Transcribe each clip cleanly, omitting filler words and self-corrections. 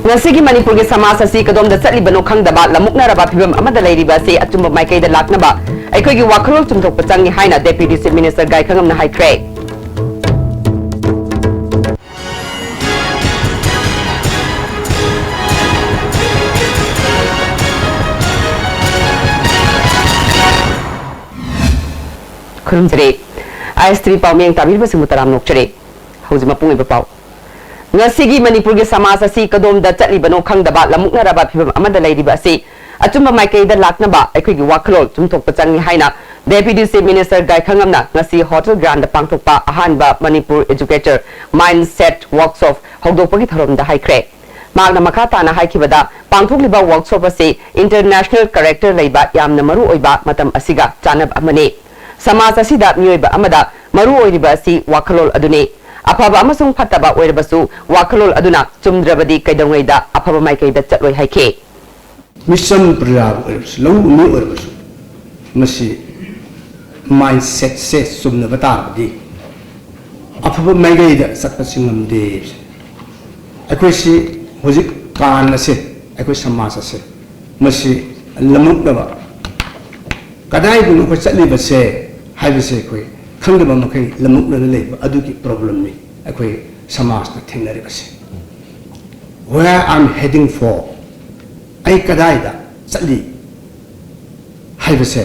Ngasigi Manipur ki समाज असी कदोम the चटलिबनो खंगदबा लमुकनरबा फिबम अमदा लैरिबा से अचुम माइकैदा लाक्नबा अखोगी वाखरोल चुमथोकप चंगी हाइना डेप्यूटी चीफ मिनिस्टर गाय खंगमना हाइख्रे खुरुमजरे आइस3 पाउमेंग ताबिरबा सिमु तराम नोकचरे हौजि मपुंगै बपाउ Ngasigi Manipur ki समाज असी कदोम द चटलिबनो खंगदबा लमुकनरबा फिबम अमदा लैरिबा से अचुम माइकैदा लाक्नबा अखोगी वाखरोल चुमथोकप चंगी हाइना डेप्यूटी चीफ मिनिस्टर गाय खंगमना ngasi होटल ग्रांड पांगथोकपा अहानबा मणिपुर एजुकेटर माइंडसेट वर्कशॉप हौदोकपगी थरोमदा हाइख्रे मागना मखा ताना हाइखिबदा पांगथोकलिबा वर्कशॉप असी इंटरनेशनल कैरेक्टर लैबा यामना मरु ओइबा मतम असिगा चानब अमने समाज असिदा मियोइबा अमदा मरु ओइरिबा असी वाखरोल अदुने अफबा अमसुंग फतबा ओइरबसु वाखलोल अदुना चुमद्रबदी कैदोंगैदा अफबा माइकैदा चटलोय हाइखे मिशन प्रयाग ओइरबसु लंगु नि ओइरबसु मसी माइंडसेट से सुमन बताबदी अफबा माइकैदा चटपसिंगमदे अखोइसि होजिक कान असे अखोइ समाज असे मसी लमुकनबा कदाइदुन अखोइ चटलिबसे हाइबसे अखोइ खंगदबा मखै लमुकनन लेबा अदुकी प्रॉब्लम नि अखोइ समाज न थेंगनरिबसे where I'm heading for ai kadaida chali haibase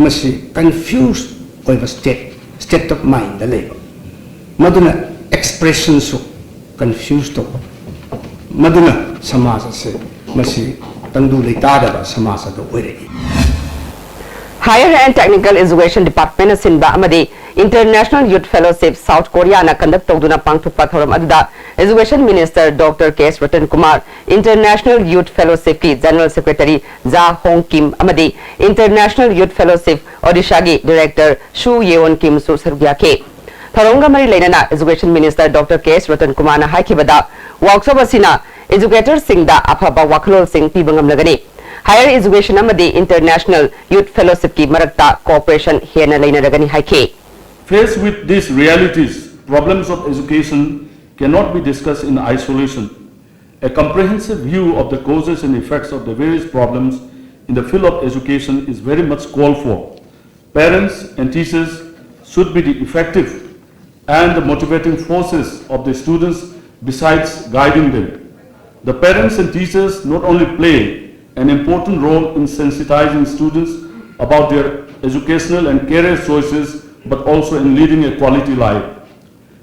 masi confused oiba state of mind da leba maduna expression su confused to maduna samaj se masi tangdu leitada ba samaj da oiregi Higher and Technical Education Department Sinba Amadi International Youth Fellowship South Korea na conduct tawduna pangthukpa thoram aduda Education Minister Dr. K.S. Ratan Kumar International Youth Fellowship ki General Secretary Ja Hong Kim Amadi International Youth Fellowship Odisha gi Director Shu Yeon Kim su sarugya ke thoronga mari leinana Education Minister Dr. K.S. Ratan Kumar na haikibada workshop asina educators singda afaba waklol sing pibangam lagani Higher Education amadi International Youth Fellowship ki marakta cooperation hena leinaragani haike Faced with these realities, problems of education cannot be discussed in isolation. A comprehensive view of the causes and effects of the various problems in the field of education is very much called for. Parents and teachers should be the effective and the motivating forces of the students besides guiding them. The parents and teachers not only play an important role in sensitizing students about their educational and career choices, but also in leading a quality life.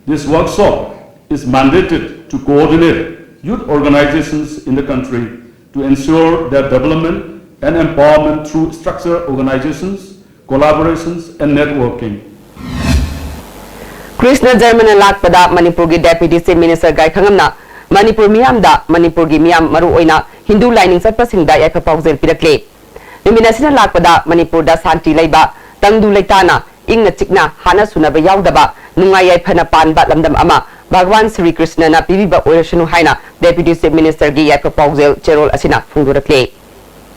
This workshop is mandated to coordinate youth organizations in the country to ensure their development and empowerment through structured organizations, collaborations, and networking. Krishna German lakpada Manipur gi Deputy Chief Minister Gai Khangamna Manipur miyamda Manipur gi miyam maru oina Hindu lining satpasingda yaifa paujel pirakle Numinasina lakpada Manipur da santi laiba tangdu leitana ingna chikna hana sunaba yaudaba nungai yaifana panba lamdam ama Bhagwan Sri Krishna na pibiba oirashanu haina Deputy Chief Minister gi yaifa paujel cherol asina phungdurakle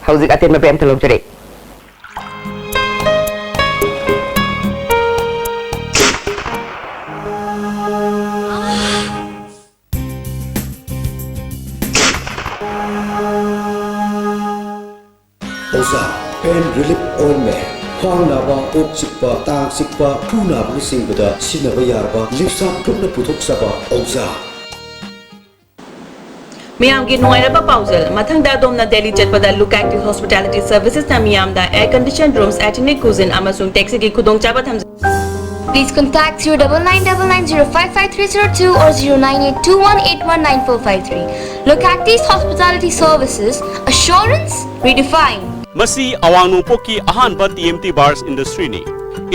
hauzik aten mabem thalojare Pain relief ointment. Khwang naba, ok sikpa, tang sikpa, phu naba singbada, sinaba yarba, lipsa tukna puthok saba, Oza. Miyam ki nuairaba pausel, mathangda domna Delhi chatpada Look Active Hospitality Services na miyam da air conditioned rooms, ethnic cuisine amasung taxi ki khudong chaba tham. Please contact 09999055302 or 09821819453. Look Active Hospitality Services, assurance redefined. Masi awangnu poki ahanba TMT bars industry ni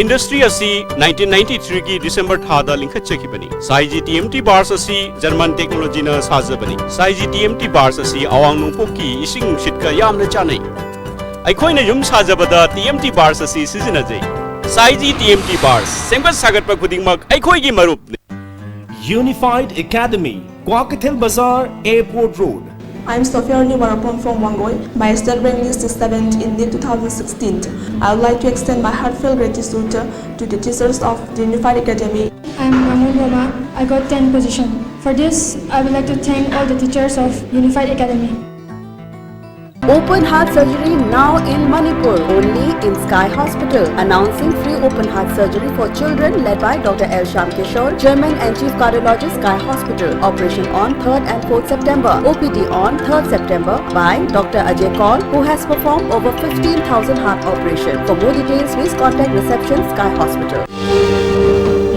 industry asi 1993 ki December thada linkhatchakibani saiji TMT bars asi German technology na sajabani saiji TMT bars asi awangnu poki ising sitka yamna chanai aikhoina yum sajabada TMT bars asi sizinajai saiji TMT bars sengba sagatpa khudingmak aikhoi gi marup Unified Academy Kwakathil Bazaar Airport Road I'm Sophia Warapon from Wangoy. My state rank list is 7th in the 2016. I would like to extend my heartfelt gratitude to the teachers of the Unified Academy. I'm Manu Roma. I got 10 position. For this, I would like to thank all the teachers of Unified Academy. Open heart surgery now in Manipur, only in Sky Hospital. Announcing free open heart surgery for children led by Dr. L. Sham Kishore, Chairman and Chief Cardiologist, Sky Hospital. Operation on 3rd and 4th September. OPD on 3rd September by Dr. Ajay Kaul, who has performed over 15,000 heart operations. For more details, please contact reception Sky Hospital.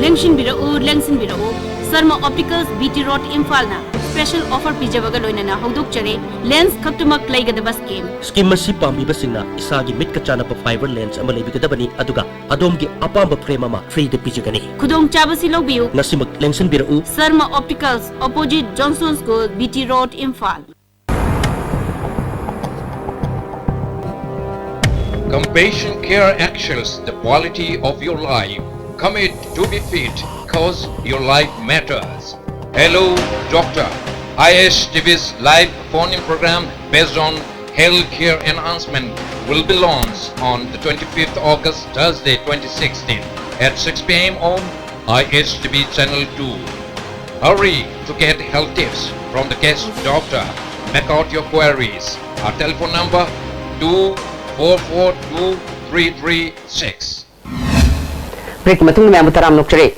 Lengshin Birao, Sarma Opticals, BT Road, Imphalna. Special offer pijavaga loinana hodok chare lens khatumak laigadaba scheme masi pambi basingna isagi mitka chana pa fiber lens ama lebigadabani aduga adomgi apamba frame ama free de pijagani khudong chabasi lobiu nasimak lengsin birau Sarma Opticals opposite Johnson School BT Road Imphal. Compassion Care actuals the quality of your life. Commit to be fit cause your life matters. Hello Doctor. ISTV's live phone-in program based on healthcare enhancement will be launched on the 25th August, Thursday 2016 at 6 p.m. on ISTV Channel 2. Hurry to get health tips from the guest doctor. Make out your queries. Our telephone number 24423336. Break matung na mutaram nokchare.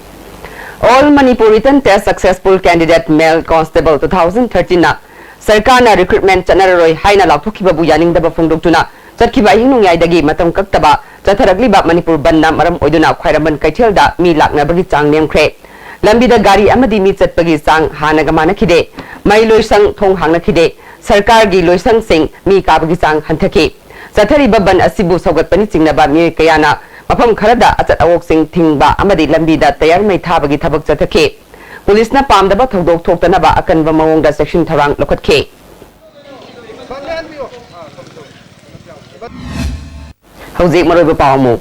All Manipur written test successful candidate male constable 2013 na sarkar na recruitment chanaroi haina lakthokiba bu yaningdaba phongdoktuna chatkiba hingnungyai dagi matam kaktaba chatharagliba Manipur banna maram oiduna khwairaman kaithelda mi laknabagi chang nemkhre lambida gari amadi mi chatpagi chang hanaga manakhide mai loisang thong hangnakhide sarkar gi loisang sing mi kabagi chang hanthaki chathariba ban asibu sogatpani chingnaba mi kayana mafam kharada achat awok sing thingba amadi lambida tayar mai thabagi thabak chathake police na pamdaba thodok thoktanaba akanba mawongda section tharang lokhatke hauzik maroiba pawamu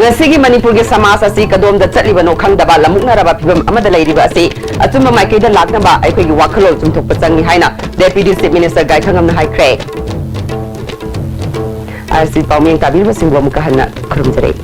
ngasigi Manipur ge samas asi kadom da chatliba no khangdaba lamuknaraba phibam amada leiriba asi achumba maikaida laknaba aikoi wakhalo chumthokpa changi haina deputy chief minister gai thangamna haikre RC Pauming Tabir Basingwa Mukahana Kurumjare.